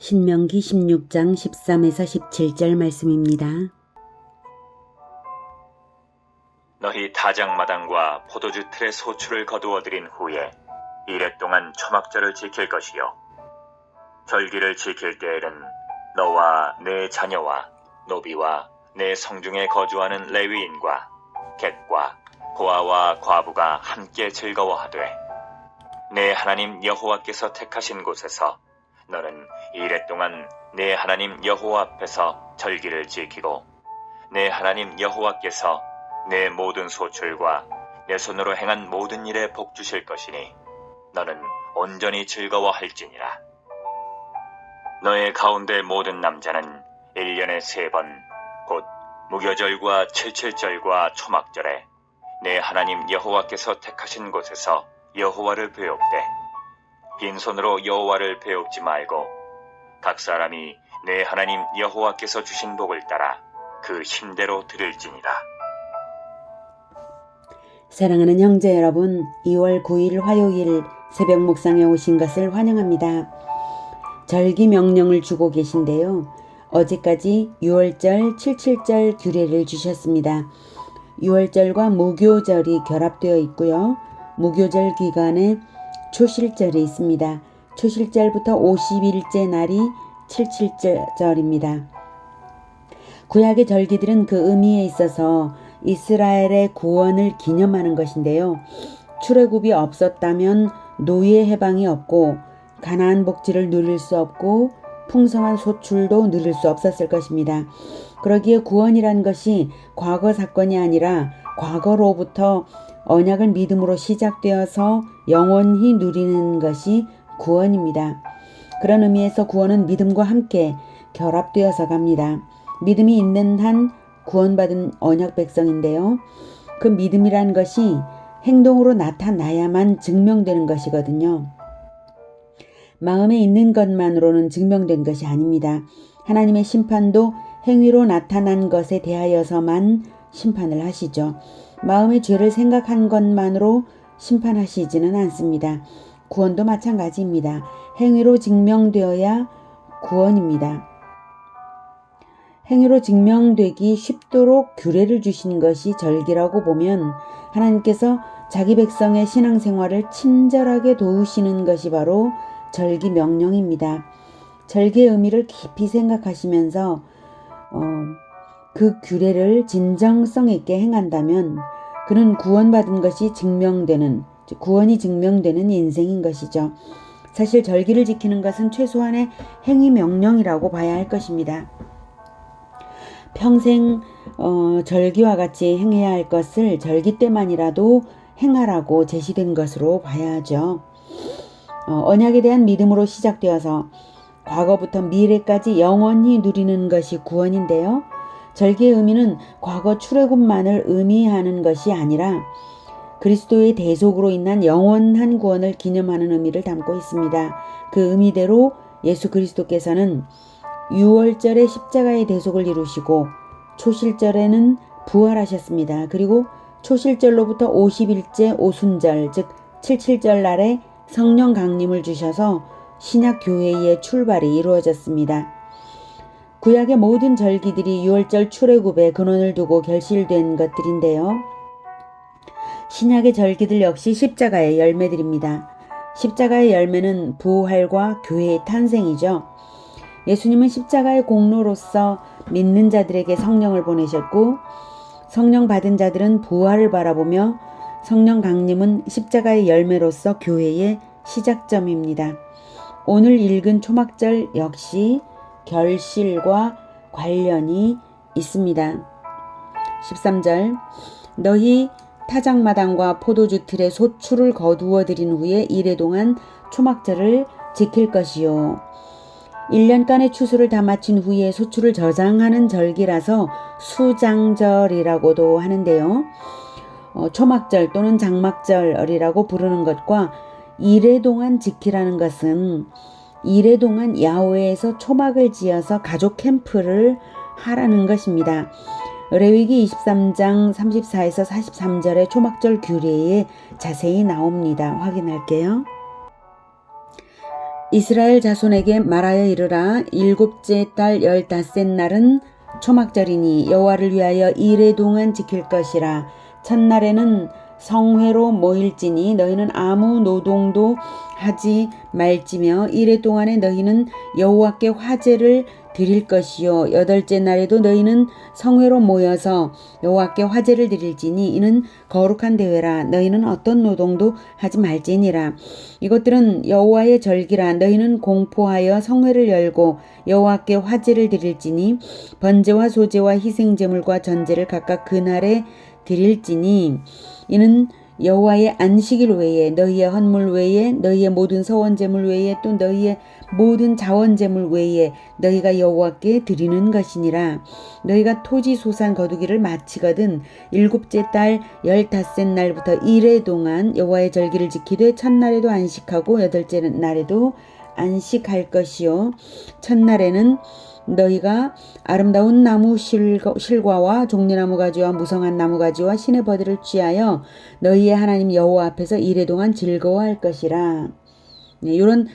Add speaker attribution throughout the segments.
Speaker 1: 신명기 16장 13에서 17절 말씀입니다.
Speaker 2: 너희 다장마당과 포도주 틀의 소출을 거두어 들인 후에 이레 동안 초막절을 지킬 것이요. 절기를 지킬 때에는 너와 내 자녀와 노비와 내 성중에 거주하는 레위인과 객과 고아와 과부가 함께 즐거워하되 내 하나님 여호와께서 택하신 곳에서 너는 이레 동안 내 하나님 여호와 앞에서 절기를 지키고 내 하나님 여호와께서 내 모든 소출과 내 손으로 행한 모든 일에 복 주실 것이니 너는 온전히 즐거워할지니라. 너의 가운데 모든 남자는 1년에 3번 곧 무교절과 칠칠절과 초막절에 내 하나님 여호와께서 택하신 곳에서 여호와를 배웁되 빈손으로 여호와를 배웁지 말고 각 사람이 내 하나님 여호와께서 주신 복을 따라 그 힘대로 드릴지니라.
Speaker 1: 사랑하는 형제 여러분, 2월 9일 화요일 새벽 묵상에 오신 것을 환영합니다. 절기 명령을 주고 계신데요. 어제까지 6월절, 77절 규례를 주셨습니다. 6월절과 무교절이 결합되어 있고요. 무교절 기간에 초실절이 있습니다. 초실절부터 50일째 날이 77절입니다. 구약의 절기들은 그 의미에 있어서 이스라엘의 구원을 기념하는 것인데요. 출애굽이 없었다면 노예 해방이 없고 가나안 복지를 누릴 수 없고 풍성한 소출도 누릴 수 없었을 것입니다. 그러기에 구원이란 것이 과거 사건이 아니라 과거로부터 언약을 믿음으로 시작되어서 영원히 누리는 것이 구원입니다. 그런 의미에서 구원은 믿음과 함께 결합되어서 갑니다. 믿음이 있는 한 구원받은 언약 백성인데요. 그 믿음이란 것이 행동으로 나타나야만 증명되는 것이거든요. 마음에 있는 것만으로는 증명된 것이 아닙니다. 하나님의 심판도 행위로 나타난 것에 대하여서만 심판을 하시죠. 마음의 죄를 생각한 것만으로 심판하시지는 않습니다. 구원도 마찬가지입니다. 행위로 증명되어야 구원입니다. 행위로 증명되기 쉽도록 규례를 주신 것이 절기라고 보면 하나님께서 자기 백성의 신앙생활을 친절하게 도우시는 것이 바로 절기 명령입니다. 절기의 의미를 깊이 생각하시면서 그 규례를 진정성 있게 행한다면 그는 구원받은 것이 구원이 증명되는 인생인 것이죠. 사실 절기를 지키는 것은 최소한의 행위 명령이라고 봐야 할 것입니다. 평생 절기와 같이 행해야 할 것을 절기 때만이라도 행하라고 제시된 것으로 봐야죠. 언약에 대한 믿음으로 시작되어서 과거부터 미래까지 영원히 누리는 것이 구원인데요. 절기의 의미는 과거 출애굽만을 의미하는 것이 아니라 그리스도의 대속으로 인한 영원한 구원을 기념하는 의미를 담고 있습니다. 그 의미대로 예수 그리스도께서는 6월절에 십자가의 대속을 이루시고 초실절에는 부활하셨습니다. 그리고 초실절로부터 50일째 오순절 즉 77절 날에 성령 강림을 주셔서 신약 교회의 출발이 이루어졌습니다. 구약의 모든 절기들이 6월절 출애굽에 근원을 두고 결실된 것들인데요. 신약의 절기들 역시 십자가의 열매들입니다. 십자가의 열매는 부활과 교회의 탄생이죠. 예수님은 십자가의 공로로서 믿는 자들에게 성령을 보내셨고 성령 받은 자들은 부활을 바라보며 성령 강림은 십자가의 열매로서 교회의 시작점입니다. 오늘 읽은 초막절 역시 결실과 관련이 있습니다. 13절 너희 타작마당과 포도주 틀의 소출을 거두어 들인 후에 이래 동안 초막절을 지킬 것이요. 1년간의 추수를 다 마친 후에 소출을 저장하는 절기라서 수장절이라고도 하는데요. 초막절 또는 장막절이라고 부르는 것과 이래 동안 지키라는 것은 이래 동안 야훼에서 초막을 지어서 가족 캠프를 하라는 것입니다. 레위기 23장 34에서 43절의 초막절 규례에 자세히 나옵니다. 확인할게요. 이스라엘 자손에게 말하여 이르라. 일곱째 달 15셋 날은 초막절이니 여호와를 위하여 이레 동안 지킬 것이라. 첫날에는 성회로 모일지니 너희는 아무 노동도 하지 말지며 이레 동안에 너희는 여호와께 화제를 드릴 것이요 여덟째 날에도 너희는 성회로 모여서 여호와께 화제를 드릴지니 이는 거룩한 대회라. 너희는 어떤 노동도 하지 말지니라. 이것들은 여호와의 절기라. 너희는 공포하여 성회를 열고 여호와께 화제를 드릴지니 번제와 소제와 희생제물과 전제를 각각 그날에 드릴지니 이는 여호와의 안식일 외에 너희의 헌물 외에 너희의 모든 서원제물 외에 또 너희의 모든 자원제물 외에 너희가 여호와께 드리는 것이니라. 너희가 토지 소산 거두기를 마치거든 일곱째 달 15셋 날부터 이레 동안 여호와의 절기를 지키되 첫날에도 안식하고 여덟째 날에도 안식할 것이요 첫날에는 너희가 아름다운 나무 실과와 종려나무 가지와 무성한 나무 가지와 신의 버들을 취하여 너희의 하나님 여호와 앞에서 이레 동안 즐거워할 것이라. 네, 이런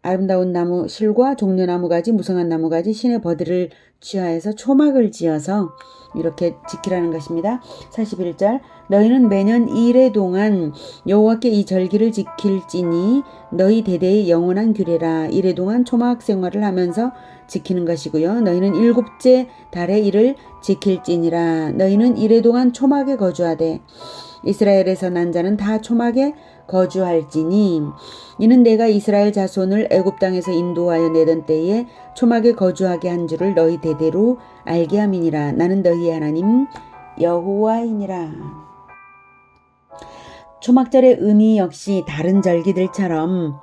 Speaker 1: 아름다운 나무 실과 종려나무 가지 무성한 나무 가지 신의 버들을 취하여서 초막을 지어서 이렇게 지키라는 것입니다. 41절 너희는 매년 이레 동안 여호와께 이 절기를 지킬지니 너희 대대의 영원한 규례라. 이레 동안 초막 생활을 하면서 지키는 것이고요. 너희는 일곱째 달에 이를 지킬지니라. 너희는 이레 동안 초막에 거주하되 이스라엘에서 난 자는 다 초막에 거주할지니 이는 내가 이스라엘 자손을 애굽 땅에서 인도하여 내던 때에 초막에 거주하게 한 줄을 너희 대대로 알게 함이니라. 나는 너희의 하나님 여호와이니라. 초막절의 의미 역시 다른 절기들처럼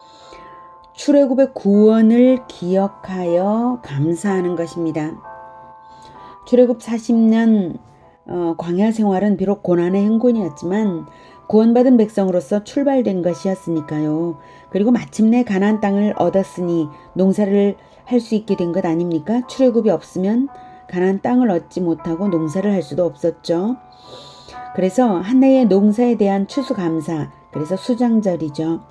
Speaker 1: 출애굽의 구원을 기억하여 감사하는 것입니다. 출애굽 40년 광야 생활은 비록 고난의 행군이었지만 구원받은 백성으로서 출발된 것이었으니까요. 그리고 마침내 가나안 땅을 얻었으니 농사를 할 수 있게 된 것 아닙니까? 출애굽이 없으면 가나안 땅을 얻지 못하고 농사를 할 수도 없었죠. 그래서 한 해의 농사에 대한 추수감사, 그래서 수장절이죠.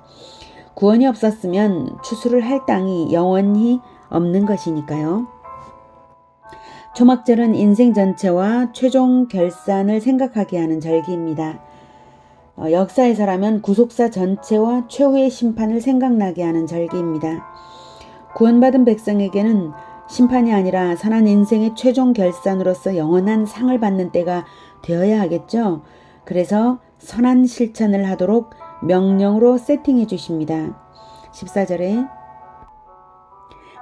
Speaker 1: 구원이 없었으면 추수를 할 땅이 영원히 없는 것이니까요. 초막절은 인생 전체와 최종 결산을 생각하게 하는 절기입니다. 역사에서라면 구속사 전체와 최후의 심판을 생각나게 하는 절기입니다. 구원받은 백성에게는 심판이 아니라 선한 인생의 최종 결산으로서 영원한 상을 받는 때가 되어야 하겠죠. 그래서 선한 실천을 하도록 명령으로 세팅해 주십니다. 14절에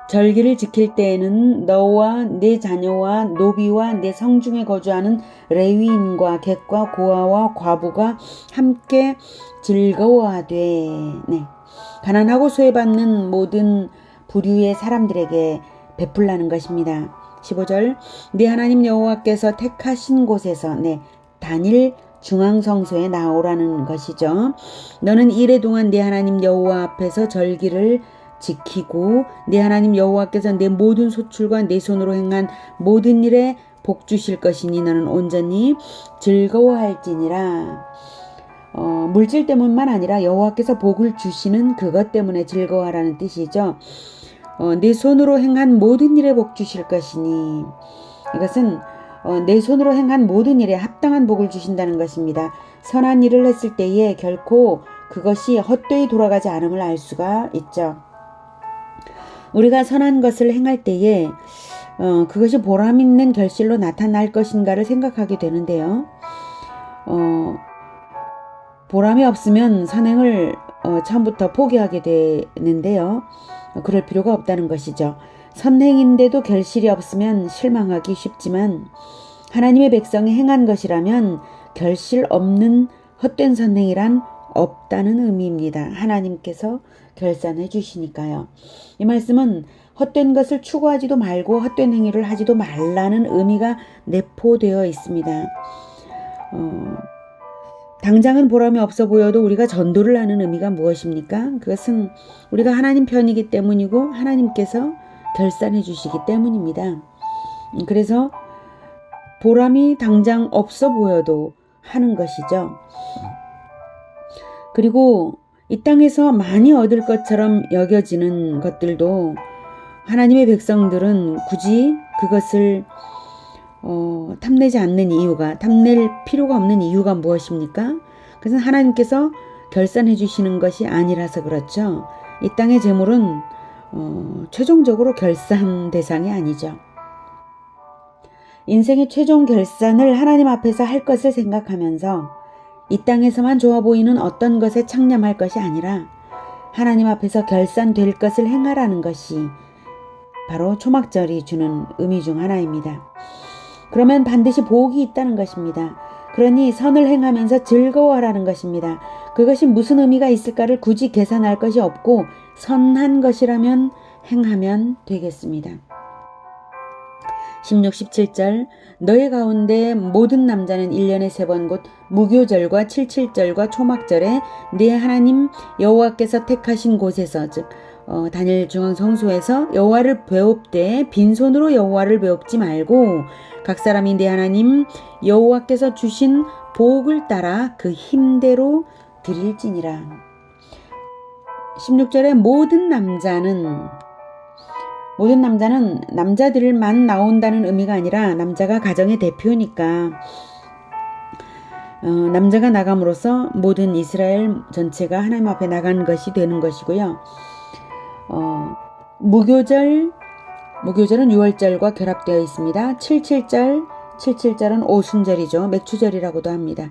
Speaker 1: 절기를 지킬 때에는 너와 네 자녀와 노비와 네 성중에 거주하는 레위인과 객과 고아와 과부가 함께 즐거워하되 네. 가난하고 소외받는 모든 부류의 사람들에게 베풀라는 것입니다. 15절 네 하나님 여호와께서 택하신 곳에서 단일 중앙성소에 나오라는 것이죠. 너는 이레 동안 네 하나님 여호와 앞에서 절기를 지키고 네 하나님 여호와께서 내 모든 소출과 내 손으로 행한 모든 일에 복 주실 것이니 너는 온전히 즐거워할지니라. 물질 때문만 아니라 여호와께서 복을 주시는 그것 때문에 즐거워하라는 뜻이죠. 내 손으로 행한 모든 일에 복 주실 것이니 이것은 내 손으로 행한 모든 일에 합당한 복을 주신다는 것입니다. 선한 일을 했을 때에 결코 그것이 헛되이 돌아가지 않음을 알 수가 있죠. 우리가 선한 것을 행할 때에 그것이 보람 있는 결실로 나타날 것인가를 생각하게 되는데요. 보람이 없으면 선행을 처음부터 포기하게 되는데요. 그럴 필요가 없다는 것이죠. 선행인데도 결실이 없으면 실망하기 쉽지만 하나님의 백성이 행한 것이라면 결실 없는 헛된 선행이란 없다는 의미입니다. 하나님께서 결산해 주시니까요. 이 말씀은 헛된 것을 추구하지도 말고 헛된 행위를 하지도 말라는 의미가 내포되어 있습니다. 당장은 보람이 없어 보여도 우리가 전도를 하는 의미가 무엇입니까? 그것은 우리가 하나님 편이기 때문이고 하나님께서 결산해 주시기 때문입니다. 그래서 보람이 당장 없어 보여도 하는 것이죠. 그리고 이 땅에서 많이 얻을 것처럼 여겨지는 것들도 하나님의 백성들은 굳이 그것을 탐낼 필요가 없는 이유가 무엇입니까? 그것은 하나님께서 결산해 주시는 것이 아니라서 그렇죠. 이 땅의 재물은 최종적으로 결산 대상이 아니죠. 인생의 최종 결산을 하나님 앞에서 할 것을 생각하면서 이 땅에서만 좋아 보이는 어떤 것에 창념할 것이 아니라 하나님 앞에서 결산될 것을 행하라는 것이 바로 초막절이 주는 의미 중 하나입니다. 그러면 반드시 복이 있다는 것입니다. 그러니 선을 행하면서 즐거워하라는 것입니다. 그것이 무슨 의미가 있을까를 굳이 계산할 것이 없고 선한 것이라면 행하면 되겠습니다. 16, 17절 너희 가운데 모든 남자는 1년에 3번 곧 무교절과 77절과 초막절에 네 하나님 여호와께서 택하신 곳에서 즉 단일 중앙 성소에서 여호와를 배웁되 빈손으로 여호와를 배웁지 말고 각 사람이 네 하나님 여호와께서 주신 복을 따라 그 힘대로 드릴지니라. 16절에 모든 남자는 남자들만 나온다는 의미가 아니라 남자가 가정의 대표니까 남자가 나감으로써 모든 이스라엘 전체가 하나님 앞에 나간 것이 되는 것이고요. 무교절은 6월절과 결합되어 있습니다. 77절은 오순절이죠. 맥추절이라고도 합니다.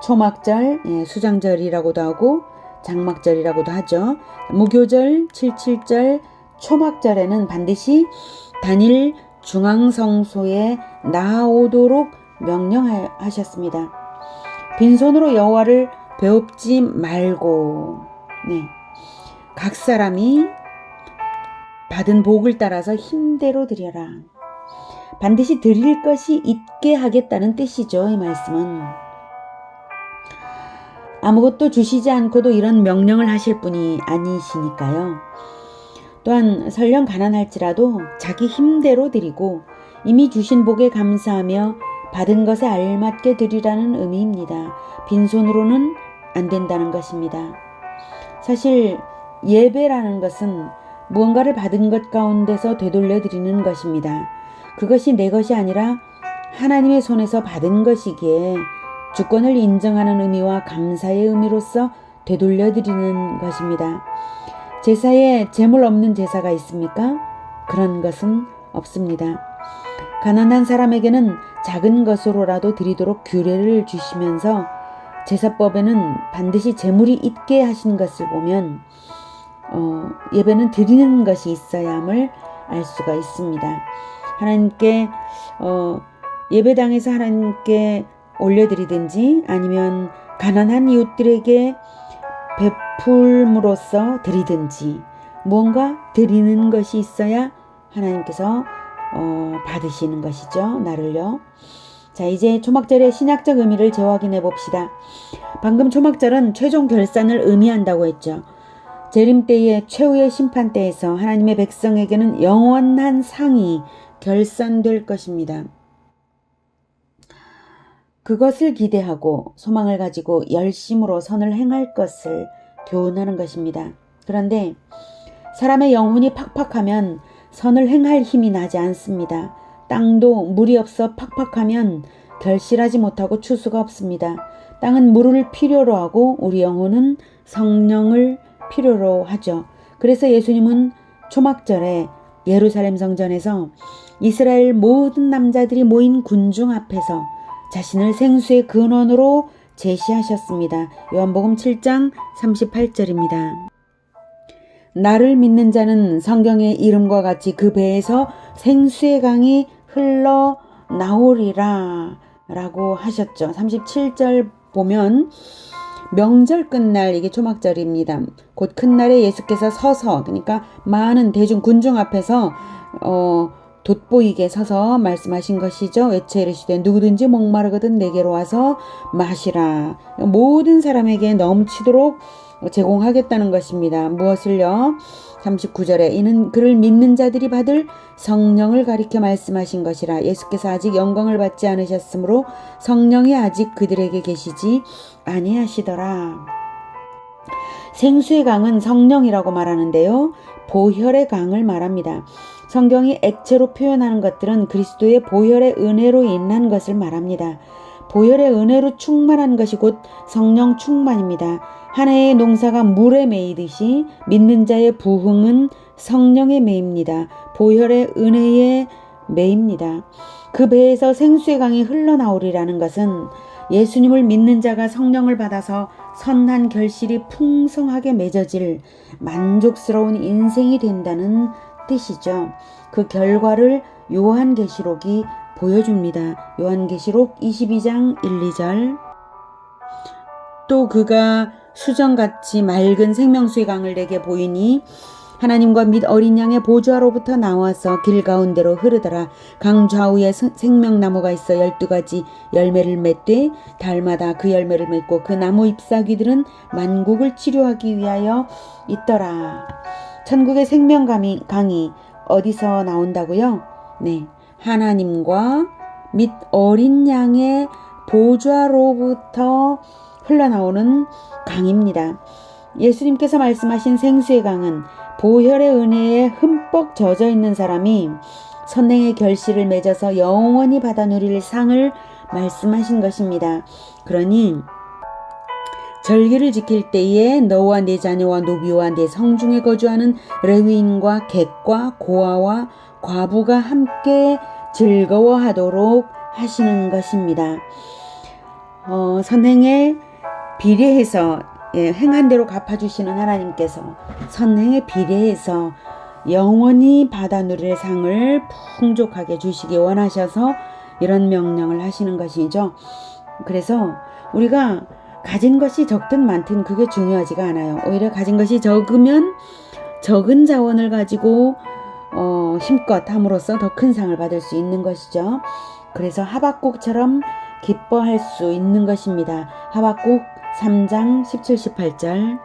Speaker 1: 초막절, 수장절이라고도 하고 장막절이라고도 하죠. 무교절, 77절, 초막절에는 반드시 단일 중앙성소에 나오도록 명령하셨습니다. 빈손으로 여호와를 배웁지 말고 각 사람이 받은 복을 따라서 힘대로 드려라. 반드시 드릴 것이 있게 하겠다는 뜻이죠. 이 말씀은 아무것도 주시지 않고도 이런 명령을 하실 분이 아니시니까요. 또한 설령 가난할지라도 자기 힘대로 드리고 이미 주신 복에 감사하며 받은 것에 알맞게 드리라는 의미입니다. 빈손으로는 안 된다는 것입니다. 사실 예배라는 것은 무언가를 받은 것 가운데서 되돌려 드리는 것입니다. 그것이 내 것이 아니라 하나님의 손에서 받은 것이기에 주권을 인정하는 의미와 감사의 의미로서 되돌려 드리는 것입니다. 제사에 재물 없는 제사가 있습니까? 그런 것은 없습니다. 가난한 사람에게는 작은 것으로라도 드리도록 규례를 주시면서 제사법에는 반드시 재물이 있게 하신 것을 보면 예배는 드리는 것이 있어야함을 알 수가 있습니다. 하나님께 예배당에서 하나님께 올려드리든지 아니면 가난한 이웃들에게 베풀므로써 드리든지 무언가 드리는 것이 있어야 하나님께서 받으시는 것이죠. 나를요. 자, 이제 초막절의 신학적 의미를 재확인해 봅시다. 방금 초막절은 최종 결산을 의미한다고 했죠. 재림 때의 최후의 심판 때에서 하나님의 백성에게는 영원한 상이 결산될 것입니다. 그것을 기대하고 소망을 가지고 열심으로 선을 행할 것을 교훈하는 것입니다. 그런데 사람의 영혼이 팍팍하면 선을 행할 힘이 나지 않습니다. 땅도 물이 없어 팍팍하면 결실하지 못하고 추수가 없습니다. 땅은 물을 필요로 하고 우리 영혼은 성령을 필요로 하죠. 그래서 예수님은 초막절에 예루살렘 성전에서 이스라엘 모든 남자들이 모인 군중 앞에서 자신을 생수의 근원으로 제시하셨습니다. 요한복음 7장 38절입니다. 나를 믿는 자는 성경의 이름과 같이 그 배에서 생수의 강이 흘러나오리라 라고 하셨죠. 37절 보면 명절 끝날 이게 초막절입니다. 곧 큰 날에 예수께서 서서 그러니까 많은 대중 군중 앞에서 돋보이게 서서 말씀하신 것이죠. 외쳐 이르시되 누구든지 목마르거든 내게로 와서 마시라. 모든 사람에게 넘치도록 제공하겠다는 것입니다. 무엇을요? 39절에 이는 그를 믿는 자들이 받을 성령을 가리켜 말씀하신 것이라. 예수께서 아직 영광을 받지 않으셨으므로 성령이 아직 그들에게 계시지 아니하시더라. 생수의 강은 성령이라고 말하는데요. 보혈의 강을 말합니다. 성경이 액체로 표현하는 것들은 그리스도의 보혈의 은혜로 인한 것을 말합니다. 보혈의 은혜로 충만한 것이 곧 성령 충만입니다. 한 해의 농사가 물에 매이듯이 믿는 자의 부흥은 성령에 매입니다. 보혈의 은혜에 매입니다. 그 배에서 생수의 강이 흘러나오리라는 것은 예수님을 믿는 자가 성령을 받아서 선한 결실이 풍성하게 맺어질 만족스러운 인생이 된다는 뜻이죠. 그 결과를 요한계시록이 보여줍니다. 요한계시록 22장 1, 2절. 또 그가 수정같이 맑은 생명수의 강을 내게 보이니 하나님과 및 어린 양의 보좌로부터 나와서 길 가운데로 흐르더라. 강 좌우에 생명나무가 있어 12가지 열매를 맺되 달마다 그 열매를 맺고 그 나무 잎사귀들은 만국을 치료하기 위하여 있더라. 천국의 생명강이 어디서 나온다고요? 네, 하나님과 및 어린 양의 보좌로부터 흘러나오는 강입니다. 예수님께서 말씀하신 생수의 강은 보혈의 은혜에 흠뻑 젖어 있는 사람이 선행의 결실을 맺어서 영원히 받아 누릴 상을 말씀하신 것입니다. 그러니 절기를 지킬 때에 너와 네 자녀와 노비와 네 성중에 거주하는 레위인과 객과 고아와 과부가 함께 즐거워하도록 하시는 것입니다. 선행에 비례해서 행한 대로 갚아주시는 하나님께서 선행에 비례해서 영원히 받아 누릴 상을 풍족하게 주시기 원하셔서 이런 명령을 하시는 것이죠. 그래서 우리가 가진 것이 적든 많든 그게 중요하지가 않아요. 오히려 가진 것이 적으면 적은 자원을 가지고 힘껏 함으로써 더 큰 상을 받을 수 있는 것이죠. 그래서 하박국처럼 기뻐할 수 있는 것입니다. 하박국 3장 17, 18절.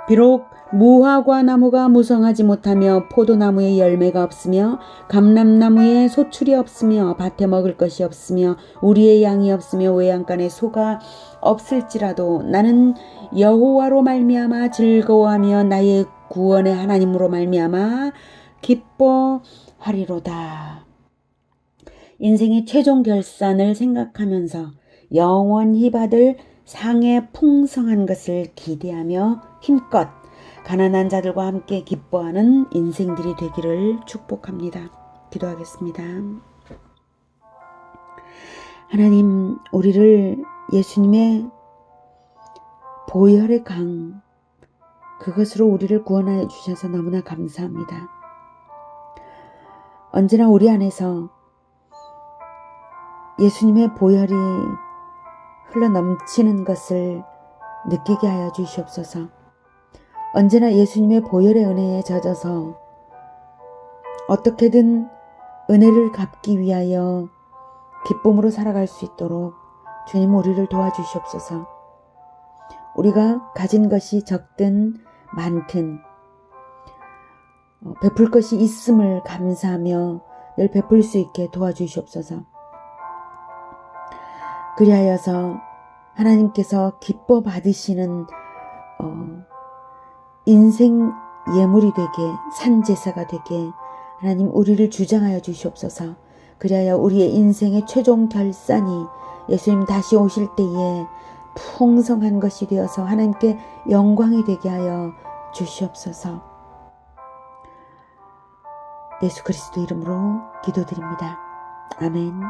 Speaker 1: 비록 무화과 나무가 무성하지 못하며 포도나무에 열매가 없으며 감람나무에 소출이 없으며 밭에 먹을 것이 없으며 우리의 양이 없으며 외양간에 소가 없을지라도 나는 여호와로 말미암아 즐거워하며 나의 구원의 하나님으로 말미암아 기뻐하리로다. 인생의 최종 결산을 생각하면서 영원히 받을 상의 풍성한 것을 기대하며 힘껏 가난한 자들과 함께 기뻐하는 인생들이 되기를 축복합니다. 기도하겠습니다. 하나님, 우리를 예수님의 보혈의 강, 그것으로 우리를 구원하여 주셔서 너무나 감사합니다. 언제나 우리 안에서 예수님의 보혈이 흘러넘치는 것을 느끼게 하여 주시옵소서. 언제나 예수님의 보혈의 은혜에 젖어서 어떻게든 은혜를 갚기 위하여 기쁨으로 살아갈 수 있도록 주님 우리를 도와주시옵소서. 우리가 가진 것이 적든 많든 베풀 것이 있음을 감사하며 늘 베풀 수 있게 도와주시옵소서. 그리하여서 하나님께서 기뻐 받으시는 인생 예물이 되게, 산제사가 되게 하나님 우리를 주장하여 주시옵소서. 그리하여 우리의 인생의 최종 결산이 예수님 다시 오실 때에 풍성한 것이 되어서 하나님께 영광이 되게 하여 주시옵소서. 예수 그리스도 이름으로 기도드립니다. 아멘.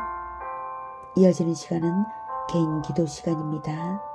Speaker 1: 이어지는 시간은 개인 기도 시간입니다.